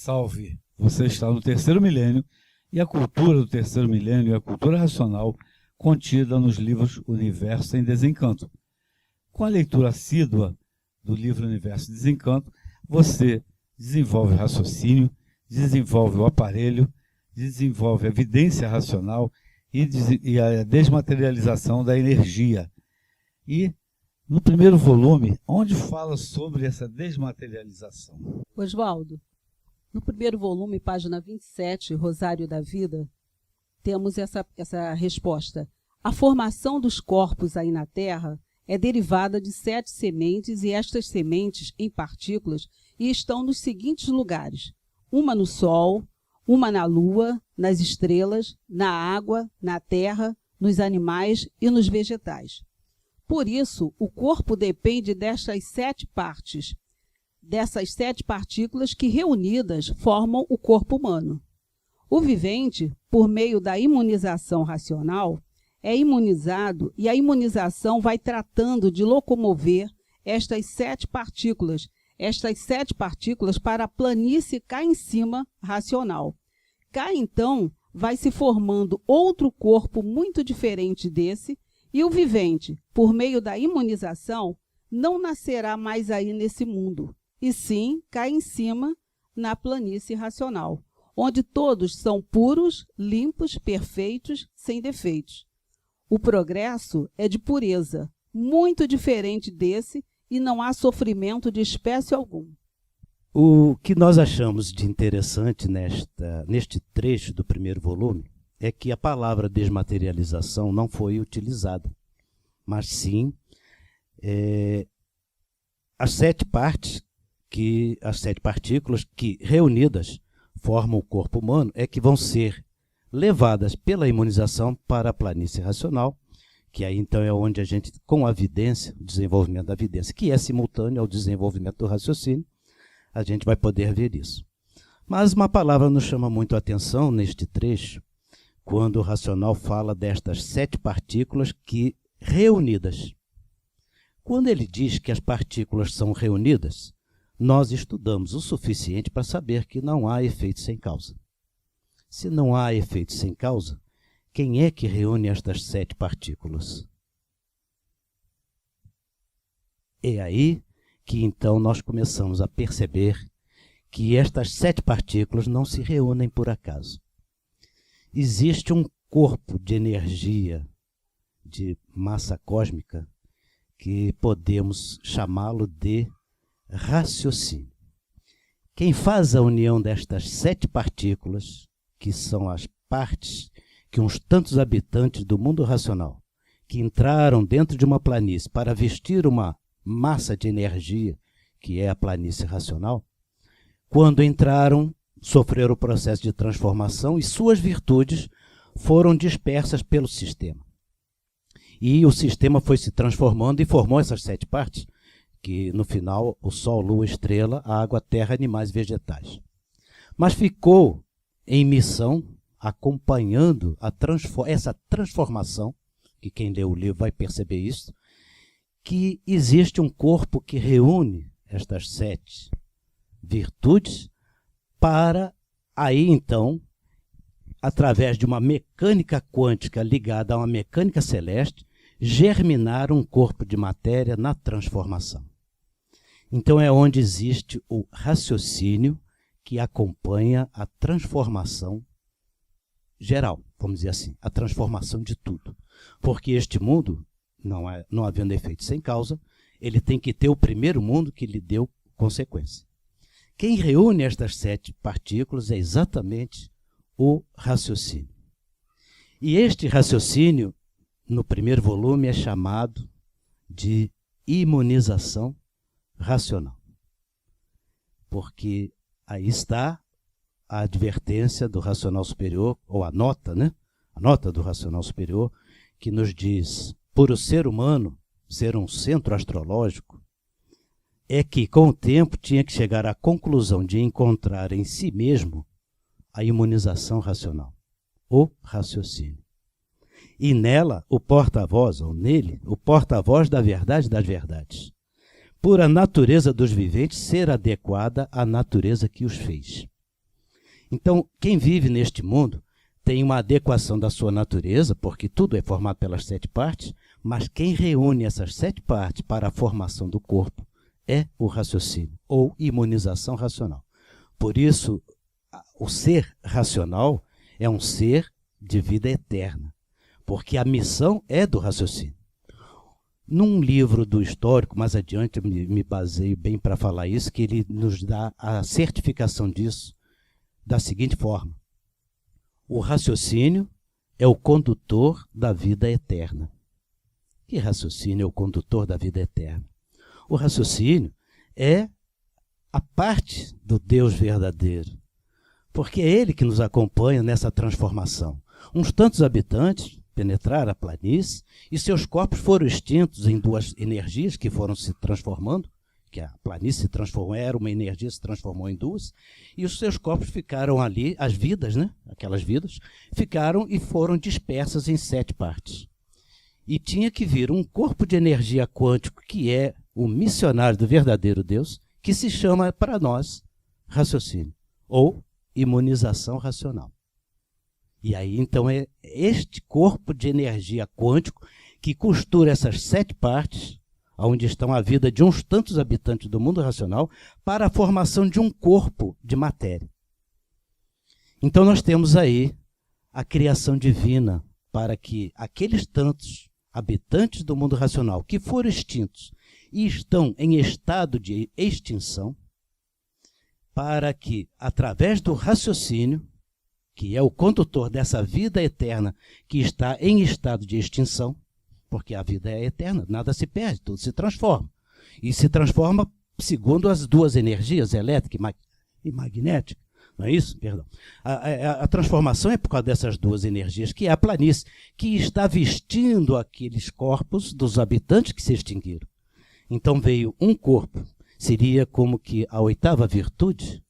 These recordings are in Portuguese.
Salve! Você está no terceiro milênio e a cultura do terceiro milênio é a cultura racional contida nos livros Universo em Desencanto. Com a leitura assídua do livro Universo em Desencanto, você desenvolve o raciocínio, desenvolve o aparelho, desenvolve a evidência racional e a desmaterialização da energia. E no primeiro volume, onde fala sobre essa desmaterialização? Oswaldo, no primeiro volume, página 27, Rosário da Vida, temos essa resposta. A formação dos corpos aí na Terra é derivada de 7 sementes, e estas sementes em partículas estão nos seguintes lugares: uma no Sol, uma na Lua, nas estrelas, na água, na terra, nos animais e nos vegetais. Por isso, o corpo depende dessas 7 partes, dessas 7 partículas que, reunidas, formam o corpo humano. O vivente, por meio da imunização racional, é imunizado, e a imunização vai tratando de locomover estas 7 partículas para a planície cá em cima racional. Cá, então, vai se formando outro corpo muito diferente desse, e o vivente, por meio da imunização, não nascerá mais aí nesse mundo, e sim cá em cima na planície racional, onde todos são puros, limpos, perfeitos, sem defeitos. O progresso é de pureza, muito diferente desse, e não há sofrimento de espécie alguma. O que nós achamos de interessante neste trecho do primeiro volume é que a palavra desmaterialização não foi utilizada, mas sim as 7 partículas que, reunidas, formam o corpo humano, é que vão ser levadas pela imunização para a planície racional, que aí então é onde a gente, com a vidência, o desenvolvimento da vidência, que é simultâneo ao desenvolvimento do raciocínio, a gente vai poder ver isso. Mas uma palavra nos chama muito a atenção neste trecho, quando o racional fala destas 7 partículas que, reunidas. Quando ele diz que as partículas são reunidas, nós estudamos o suficiente para saber que não há efeito sem causa. Se não há efeito sem causa, quem é que reúne estas 7 partículas? É aí que então nós começamos a perceber que estas 7 partículas não se reúnem por acaso. Existe um corpo de energia, de massa cósmica, que podemos chamá-lo de raciocínio. Quem faz a união destas 7 partículas, que são as partes que uns tantos habitantes do mundo racional, que entraram dentro de uma planície para vestir uma massa de energia, que é a planície racional, quando entraram, sofreram o processo de transformação e suas virtudes foram dispersas pelo sistema. E o sistema foi se transformando e formou essas 7 partes, que no final o Sol, Lua, Estrela, Água, Terra, Animais e Vegetais. Mas ficou em missão, acompanhando essa transformação, que quem lê o livro vai perceber isso, que existe um corpo que reúne estas 7 virtudes para aí então, através de uma mecânica quântica ligada a uma mecânica celeste, germinar um corpo de matéria na transformação. Então é onde existe o raciocínio que acompanha a transformação geral, vamos dizer assim, a transformação de tudo. Porque este mundo, não havendo efeito sem causa, ele tem que ter o primeiro mundo que lhe deu consequência. Quem reúne estas 7 partículas é exatamente o raciocínio. E este raciocínio, no primeiro volume, é chamado de imunização racional. Porque aí está a advertência do racional superior, ou a nota do racional superior, que nos diz, por o ser humano ser um centro astrológico, é que com o tempo tinha que chegar à conclusão de encontrar em si mesmo a imunização racional, o raciocínio. E nela, o porta-voz, ou nele, o porta-voz da verdade das verdades, por a natureza dos viventes ser adequada à natureza que os fez. Então, quem vive neste mundo tem uma adequação da sua natureza, porque tudo é formado pelas 7 partes, mas quem reúne essas 7 partes para a formação do corpo é o raciocínio, ou imunização racional. Por isso, o ser racional é um ser de vida eterna, porque a missão é do raciocínio. Num livro do histórico, mais adiante, eu me baseio bem para falar isso, que ele nos dá a certificação disso da seguinte forma: o raciocínio é o condutor da vida eterna. Que raciocínio é o condutor da vida eterna? O raciocínio é a parte do Deus verdadeiro, porque é Ele que nos acompanha nessa transformação. Uns tantos habitantes penetraram a planície e seus corpos foram extintos em 2 energias que foram se transformando, que a planície se transformou, era uma energia, se transformou em 2, e os seus corpos ficaram ali, as vidas, né? Aquelas vidas, ficaram e foram dispersas em 7 partes. E tinha que vir um corpo de energia quântico, que é o missionário do verdadeiro Deus, que se chama para nós raciocínio, ou imunização racional. E aí, então, é este corpo de energia quântico que costura essas 7 partes, onde estão a vida de uns tantos habitantes do mundo racional, para a formação de um corpo de matéria. Então, nós temos aí a criação divina para que aqueles tantos habitantes do mundo racional que foram extintos e estão em estado de extinção, para que, através do raciocínio, que é o condutor dessa vida eterna que está em estado de extinção, porque a vida é eterna, nada se perde, tudo se transforma. E se transforma segundo as 2 energias, elétrica e magnética. Não é isso? Perdão. A transformação é por causa dessas 2 energias, que é a planície, que está vestindo aqueles corpos dos habitantes que se extinguiram. Então veio um corpo, seria como que a 8ª virtude,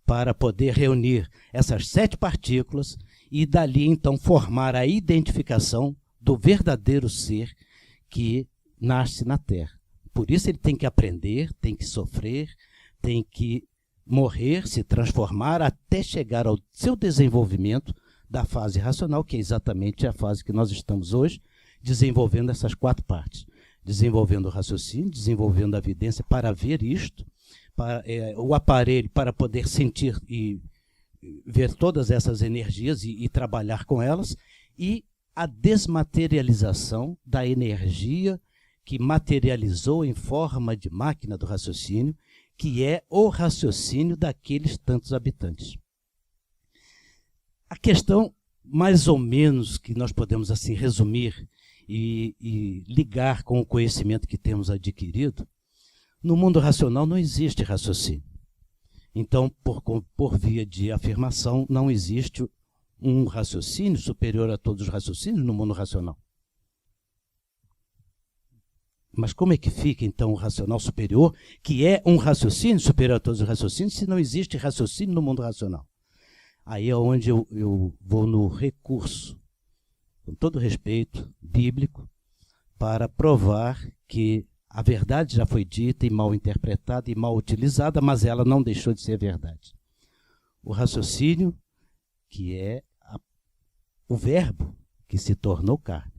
para poder reunir essas 7 partículas e dali então formar a identificação do verdadeiro ser que nasce na Terra. Por isso ele tem que aprender, tem que sofrer, tem que morrer, se transformar até chegar ao seu desenvolvimento da fase racional, que é exatamente a fase que nós estamos hoje, desenvolvendo essas 4 partes. Desenvolvendo o raciocínio, desenvolvendo a evidência para ver isto, o aparelho para poder sentir e ver todas essas energias e trabalhar com elas, e a desmaterialização da energia que materializou em forma de máquina do raciocínio, que é o raciocínio daqueles tantos habitantes. A questão, mais ou menos, que nós podemos assim resumir e ligar com o conhecimento que temos adquirido, no mundo racional não existe raciocínio. Então, por via de afirmação, não existe um raciocínio superior a todos os raciocínios no mundo racional. Mas como é que fica, então, o racional superior, que é um raciocínio superior a todos os raciocínios, se não existe raciocínio no mundo racional? Aí é onde eu vou no recurso, com todo respeito, bíblico, para provar que a verdade já foi dita e mal interpretada e mal utilizada, mas ela não deixou de ser verdade. O raciocínio, que é o verbo que se tornou carne.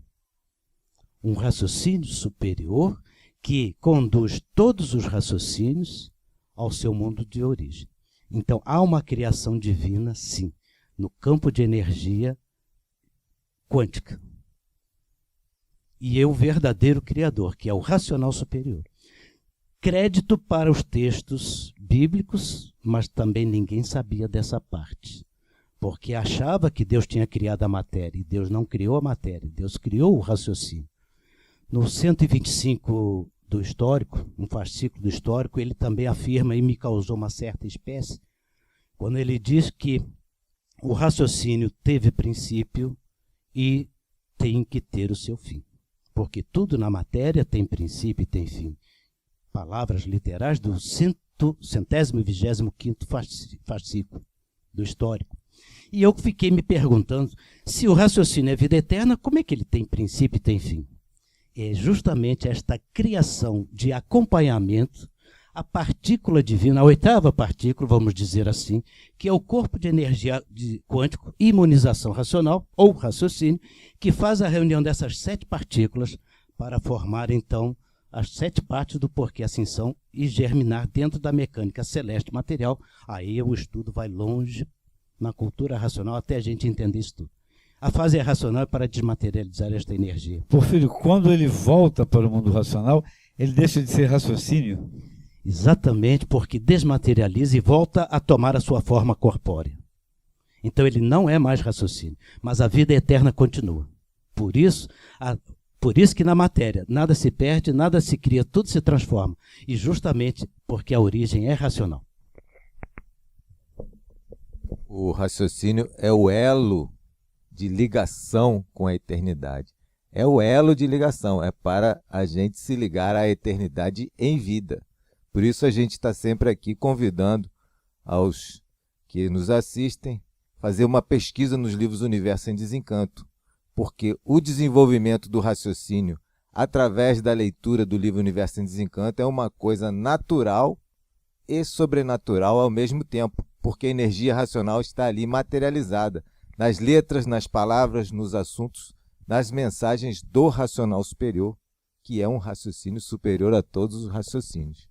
Um raciocínio superior que conduz todos os raciocínios ao seu mundo de origem. Então, há uma criação divina, sim, no campo de energia quântica. E é o verdadeiro criador, que é o racional superior. Crédito para os textos bíblicos, mas também ninguém sabia dessa parte. Porque achava que Deus tinha criado a matéria, e Deus não criou a matéria, Deus criou o raciocínio. No 125 do histórico, um fascículo do histórico, ele também afirma, e me causou uma certa espécie, quando ele diz que o raciocínio teve princípio e tem que ter o seu fim. Porque tudo na matéria tem princípio e tem fim. Palavras literais do 125º fascículo do histórico. E eu fiquei me perguntando, se o raciocínio é vida eterna, como é que ele tem princípio e tem fim? É justamente esta criação de acompanhamento a partícula divina, a oitava partícula, vamos dizer assim, que é o corpo de energia quântico, imunização racional ou raciocínio, que faz a reunião dessas 7 partículas para formar, então, as 7 partes do porquê assim são e germinar dentro da mecânica celeste material. Aí o estudo vai longe na cultura racional até a gente entender isso tudo. A fase racional é para desmaterializar esta energia. Porfírio, quando ele volta para o mundo racional, ele deixa de ser raciocínio? Exatamente, porque desmaterializa e volta a tomar a sua forma corpórea. Então ele não é mais raciocínio, mas a vida eterna continua. Por isso que na matéria nada se perde, nada se cria, tudo se transforma. E justamente porque a origem é racional. O raciocínio é o elo de ligação com a eternidade. É o elo de ligação, é para a gente se ligar à eternidade em vida. Por isso a gente está sempre aqui convidando aos que nos assistem a fazer uma pesquisa nos livros Universo em Desencanto, porque o desenvolvimento do raciocínio através da leitura do livro Universo em Desencanto é uma coisa natural e sobrenatural ao mesmo tempo, porque a energia racional está ali materializada, nas letras, nas palavras, nos assuntos, nas mensagens do racional superior, que é um raciocínio superior a todos os raciocínios.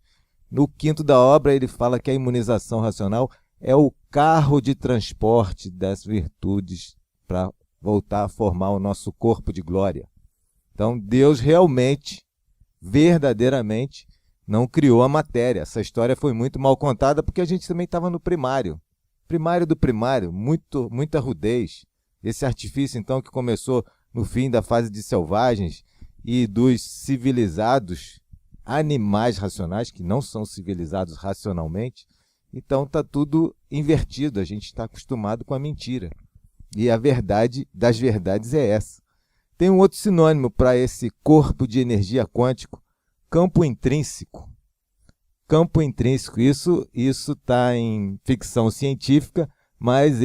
No quinto da obra, ele fala que a imunização racional é o carro de transporte das virtudes para voltar a formar o nosso corpo de glória. Então, Deus realmente, verdadeiramente, não criou a matéria. Essa história foi muito mal contada porque a gente também estava no primário. Primário do primário, muita rudez. Esse artifício, então, que começou no fim da fase de selvagens e dos civilizados animais racionais, que não são civilizados racionalmente. Então, está tudo invertido. A gente está acostumado com a mentira. E a verdade das verdades é essa. Tem um outro sinônimo para esse corpo de energia quântico, campo intrínseco. Campo intrínseco, isso está em ficção científica, mas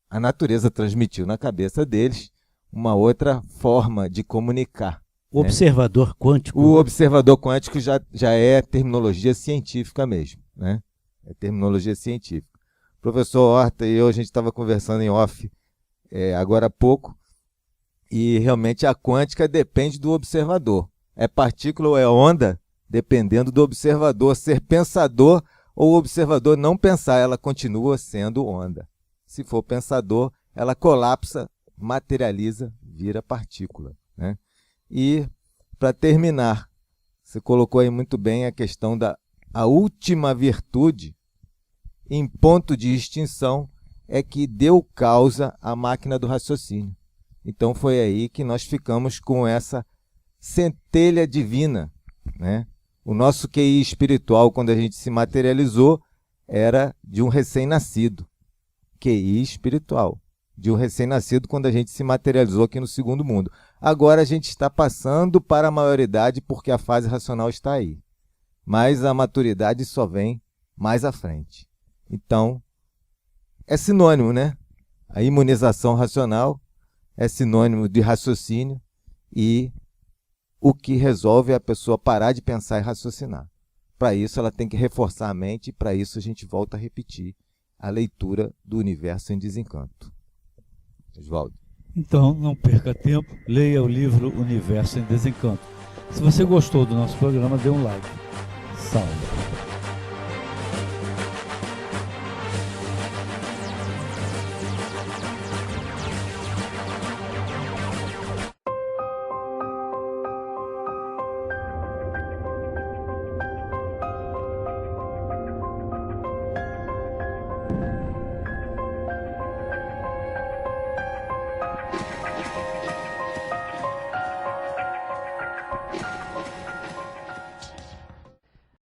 a natureza transmitiu na cabeça deles uma outra forma de comunicar. O observador quântico. O observador quântico já é terminologia científica mesmo, né? É terminologia científica. O professor Horta e eu, a gente estava conversando em off agora há pouco, e realmente a quântica depende do observador. É partícula ou é onda? Dependendo do observador ser pensador ou o observador não pensar, ela continua sendo onda. Se for pensador, ela colapsa, materializa, vira partícula, né? E, para terminar, você colocou aí muito bem a questão da última virtude, em ponto de extinção, é que deu causa à máquina do raciocínio. Então foi aí que nós ficamos com essa centelha divina, né? O nosso QI espiritual, quando a gente se materializou, era de um recém-nascido. QI espiritual, de um recém-nascido quando a gente se materializou aqui no segundo mundo. Agora a gente está passando para a maioridade porque a fase racional está aí. Mas a maturidade só vem mais à frente. Então, é sinônimo, né? A imunização racional é sinônimo de raciocínio e o que resolve é a pessoa parar de pensar e raciocinar. Para isso, ela tem que reforçar a mente e para isso a gente volta a repetir a leitura do Universo em Desencanto. Oswaldo. Então, não perca tempo, leia o livro Universo em Desencanto. Se você gostou do nosso programa, dê um like. Salve!